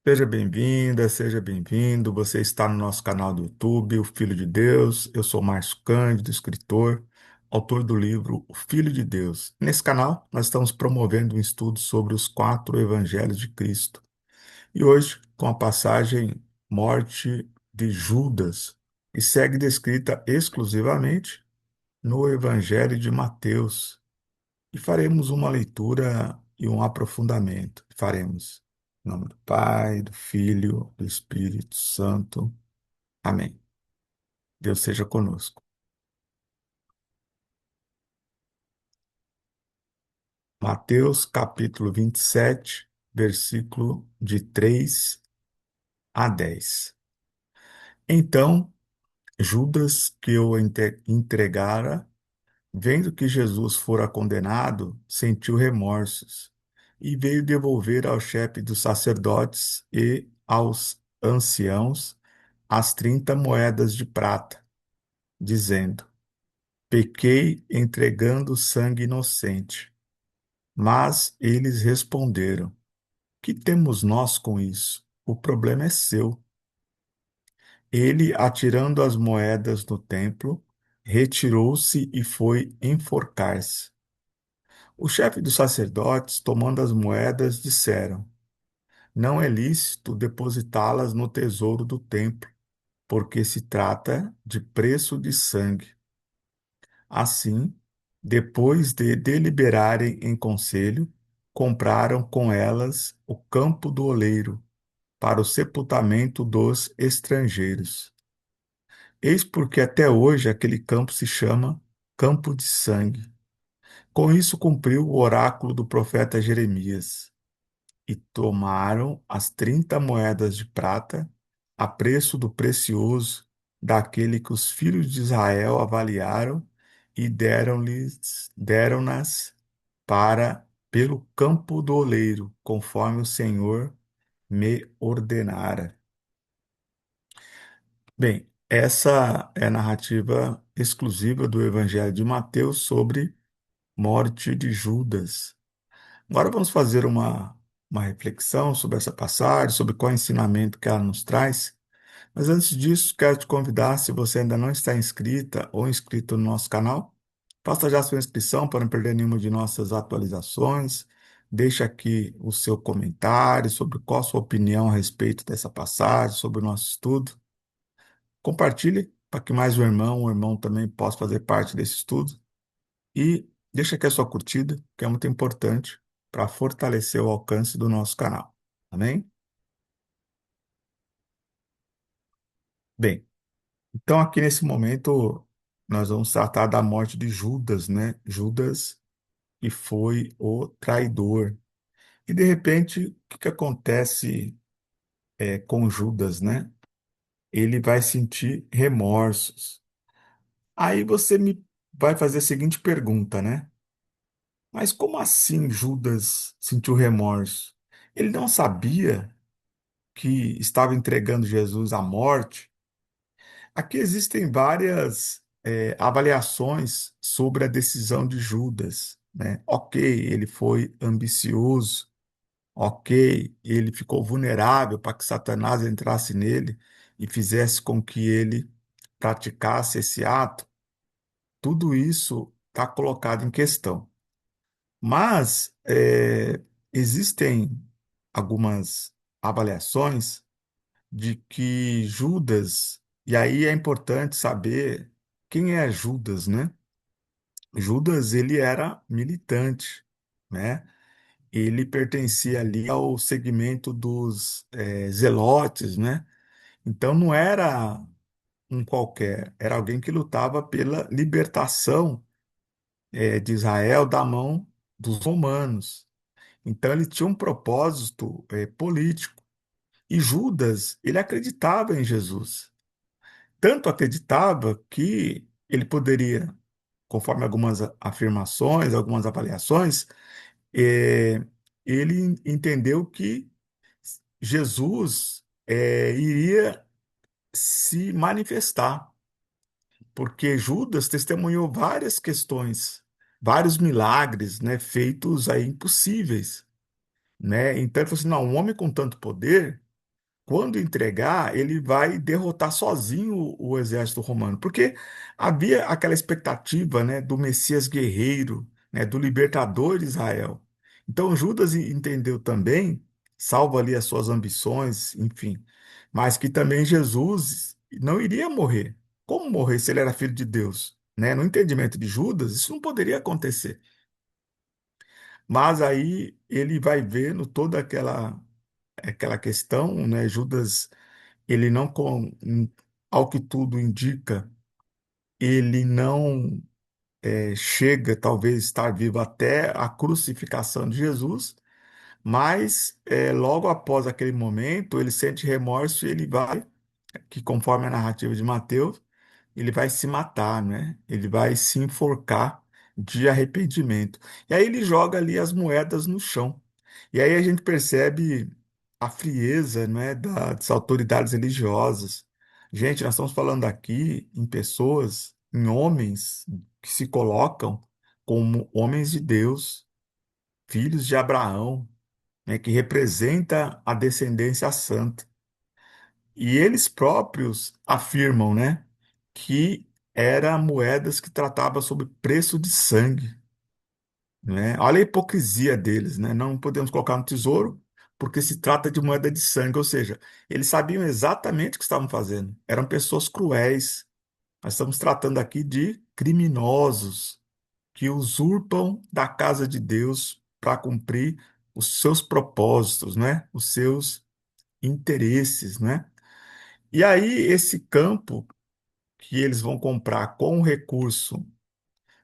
Seja bem-vinda, seja bem-vindo. Você está no nosso canal do YouTube, O Filho de Deus. Eu sou Márcio Cândido, escritor, autor do livro O Filho de Deus. Nesse canal, nós estamos promovendo um estudo sobre os quatro evangelhos de Cristo. E hoje, com a passagem Morte de Judas, que segue descrita exclusivamente no Evangelho de Mateus. E faremos uma leitura e um aprofundamento. Faremos. Em nome do Pai, do Filho, do Espírito Santo. Amém. Deus seja conosco. Mateus capítulo 27, versículo de 3 a 10. Então, Judas, que o entregara, vendo que Jesus fora condenado, sentiu remorsos e veio devolver ao chefe dos sacerdotes e aos anciãos as 30 moedas de prata, dizendo: Pequei entregando sangue inocente. Mas eles responderam: Que temos nós com isso? O problema é seu. Ele, atirando as moedas no templo, retirou-se e foi enforcar-se. O chefe dos sacerdotes, tomando as moedas, disseram: Não é lícito depositá-las no tesouro do templo, porque se trata de preço de sangue. Assim, depois de deliberarem em conselho, compraram com elas o campo do oleiro para o sepultamento dos estrangeiros. Eis porque até hoje aquele campo se chama Campo de Sangue. Com isso cumpriu o oráculo do profeta Jeremias. E tomaram as 30 moedas de prata, a preço do precioso, daquele que os filhos de Israel avaliaram, e deram-nas para pelo campo do oleiro, conforme o Senhor me ordenara. Bem, essa é a narrativa exclusiva do Evangelho de Mateus sobre morte de Judas. Agora vamos fazer uma reflexão sobre essa passagem, sobre qual ensinamento que ela nos traz. Mas antes disso, quero te convidar, se você ainda não está inscrita ou inscrito no nosso canal, faça já sua inscrição para não perder nenhuma de nossas atualizações. Deixe aqui o seu comentário sobre qual a sua opinião a respeito dessa passagem, sobre o nosso estudo. Compartilhe para que mais um irmão também possa fazer parte desse estudo. E deixa aqui a sua curtida, que é muito importante para fortalecer o alcance do nosso canal. Amém? Bem, então aqui nesse momento nós vamos tratar da morte de Judas, né? Judas que foi o traidor. E de repente, o que que acontece com Judas, né? Ele vai sentir remorsos. Aí você me vai fazer a seguinte pergunta, né? Mas como assim Judas sentiu remorso? Ele não sabia que estava entregando Jesus à morte? Aqui existem várias avaliações sobre a decisão de Judas, né? Ok, ele foi ambicioso, ok, ele ficou vulnerável para que Satanás entrasse nele e fizesse com que ele praticasse esse ato. Tudo isso está colocado em questão. Mas existem algumas avaliações de que Judas, e aí é importante saber quem é Judas, né? Judas, ele era militante, né? Ele pertencia ali ao segmento dos zelotes, né? Então não era um qualquer, era alguém que lutava pela libertação de Israel da mão dos romanos. Então ele tinha um propósito político. E Judas, ele acreditava em Jesus. Tanto acreditava que ele poderia, conforme algumas afirmações, algumas avaliações, eh, ele entendeu que Jesus iria se manifestar, porque Judas testemunhou várias questões, vários milagres, né, feitos aí impossíveis, né? Então ele falou assim, não, um homem com tanto poder quando entregar, ele vai derrotar sozinho o exército romano, porque havia aquela expectativa, né, do Messias guerreiro, né, do libertador de Israel. Então Judas entendeu também, salvo ali as suas ambições, enfim, mas que também Jesus não iria morrer. Como morrer se ele era filho de Deus? Né? No entendimento de Judas, isso não poderia acontecer. Mas aí ele vai vendo toda aquela questão, né? Judas, ele não, ao que tudo indica, ele não chega, talvez, estar vivo até a crucificação de Jesus, mas logo após aquele momento, ele sente remorso e ele vai, que conforme a narrativa de Mateus, ele vai se matar, né? Ele vai se enforcar de arrependimento. E aí ele joga ali as moedas no chão. E aí a gente percebe a frieza, né, das autoridades religiosas. Gente, nós estamos falando aqui em pessoas, em homens que se colocam como homens de Deus, filhos de Abraão, né, que representa a descendência santa. E eles próprios afirmam, né, que eram moedas que tratavam sobre preço de sangue, né? Olha a hipocrisia deles, né? Não podemos colocar no tesouro porque se trata de moeda de sangue, ou seja, eles sabiam exatamente o que estavam fazendo. Eram pessoas cruéis. Nós estamos tratando aqui de criminosos que usurpam da casa de Deus para cumprir os seus propósitos, né? Os seus interesses, né? E aí, esse campo que eles vão comprar com o recurso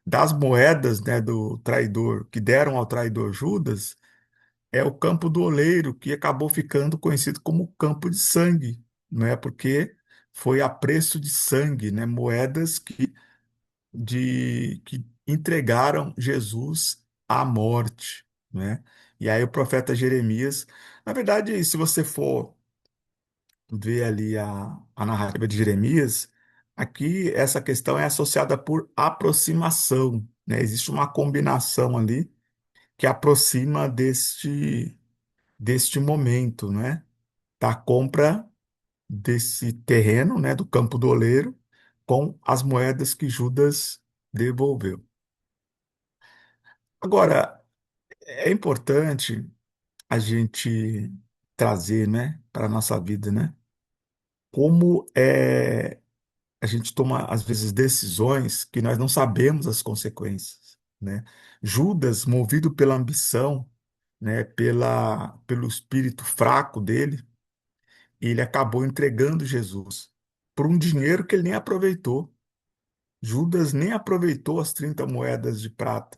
das moedas, né, do traidor, que deram ao traidor Judas, é o campo do oleiro, que acabou ficando conhecido como campo de sangue, não é? Porque foi a preço de sangue, né? Moedas que entregaram Jesus à morte, né? E aí o profeta Jeremias, na verdade, se você for vê ali a narrativa de Jeremias, aqui essa questão é associada por aproximação, né? Existe uma combinação ali que aproxima deste momento, né? Da compra desse terreno, né? Do campo do oleiro com as moedas que Judas devolveu. Agora, é importante a gente trazer, né? Para a nossa vida, né? Como a gente toma, às vezes, decisões que nós não sabemos as consequências, né? Judas, movido pela ambição, né, pelo espírito fraco dele, ele acabou entregando Jesus por um dinheiro que ele nem aproveitou. Judas nem aproveitou as 30 moedas de prata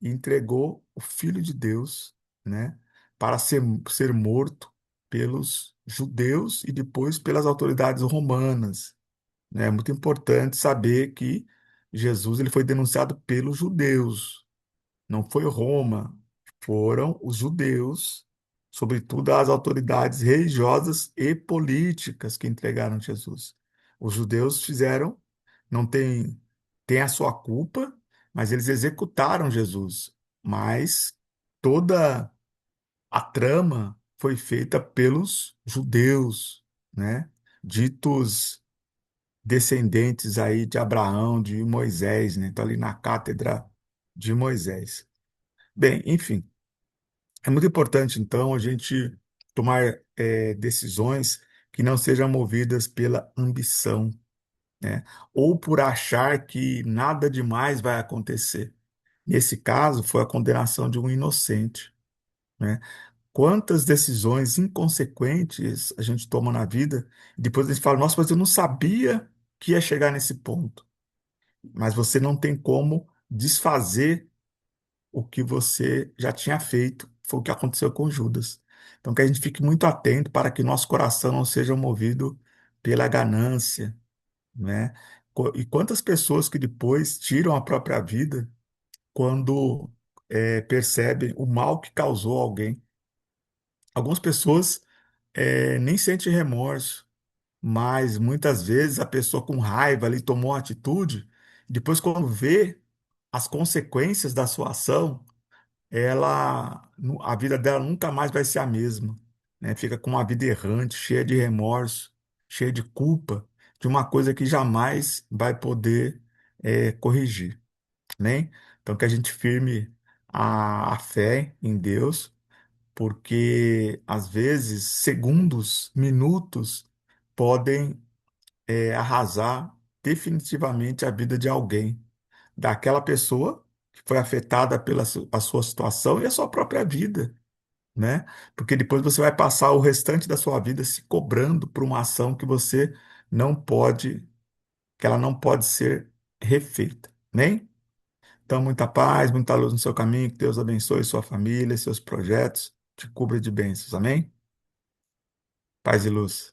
e entregou o Filho de Deus, né, para ser morto pelos judeus e depois pelas autoridades romanas, né? É muito importante saber que Jesus ele foi denunciado pelos judeus, não foi Roma, foram os judeus, sobretudo as autoridades religiosas e políticas que entregaram Jesus. Os judeus fizeram, não tem a sua culpa, mas eles executaram Jesus. Mas toda a trama foi feita pelos judeus, né? Ditos descendentes aí de Abraão, de Moisés, né? Então, ali na cátedra de Moisés. Bem, enfim, é muito importante, então, a gente tomar decisões que não sejam movidas pela ambição, né? Ou por achar que nada demais vai acontecer. Nesse caso, foi a condenação de um inocente, né? Quantas decisões inconsequentes a gente toma na vida, e depois a gente fala, nossa, mas eu não sabia que ia chegar nesse ponto. Mas você não tem como desfazer o que você já tinha feito. Foi o que aconteceu com Judas. Então, que a gente fique muito atento para que nosso coração não seja movido pela ganância, né? E quantas pessoas que depois tiram a própria vida quando percebem o mal que causou a alguém. Algumas pessoas nem sentem remorso, mas muitas vezes a pessoa com raiva ali tomou uma atitude, depois quando vê as consequências da sua ação, a vida dela nunca mais vai ser a mesma, né? Fica com uma vida errante, cheia de remorso, cheia de culpa, de uma coisa que jamais vai poder corrigir, né? Então que a gente firme a fé em Deus, porque às vezes segundos, minutos podem arrasar definitivamente a vida de alguém, daquela pessoa que foi afetada pela a sua situação e a sua própria vida, né? Porque depois você vai passar o restante da sua vida se cobrando por uma ação que você não pode, que ela não pode ser refeita, né? Então, muita paz, muita luz no seu caminho, que Deus abençoe sua família, seus projetos, te cubra de bênçãos, amém? Paz e luz.